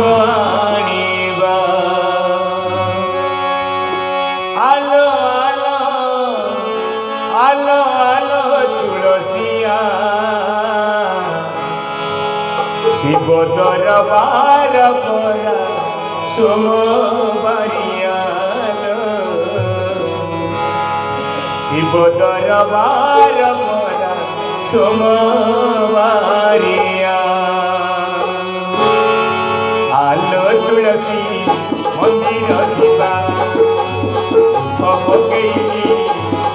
आनिबा आलो आलो आलो आलो तुलसिया शिव दरबार परा सोमवारिया शिव दरबार परा सोमवारिया आलो तुलसी मंदिर जीवा पकेई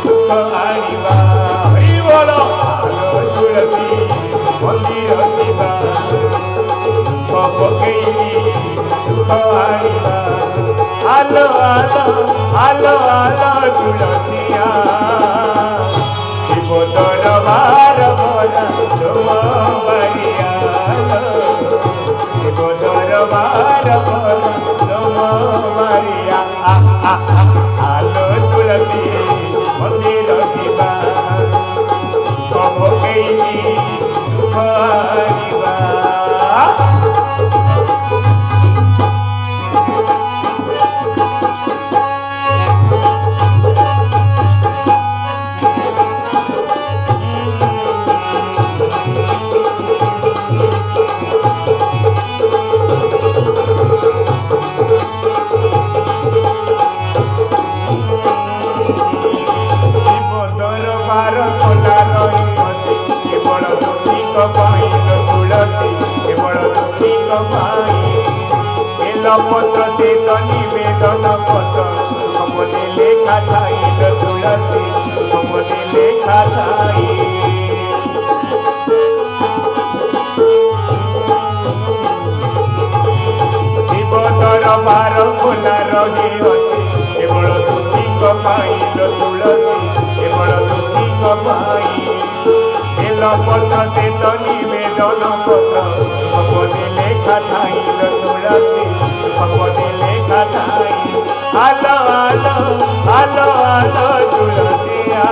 सुख आनिबा हरि बोल आलो तुलसी मंदिर जीवा पकेई सुख आनिबा आलो आलो आलो आलो तुलसिया शिव दरबार भरा सोमवारिया शिव दरबार भरा सोमवारिया आलो तुलसी मंदिर जीवा पकेई सुख आनिबा केवल दुखिक तुलसी केवल दुखिक बेलपत्र से निवेदन पत्र हमने लेखा थाइल तुलसी हमने लेखा थाई शिव दरबार खोला रहे अच्छे केवल दुखिक तुलसी केवल दुखिक बेलपत्र से निवेदन पत्र हमने लेखा थाइल तुलसी हमने लेखा थाई आलो आलो आलो आलो तुलसिया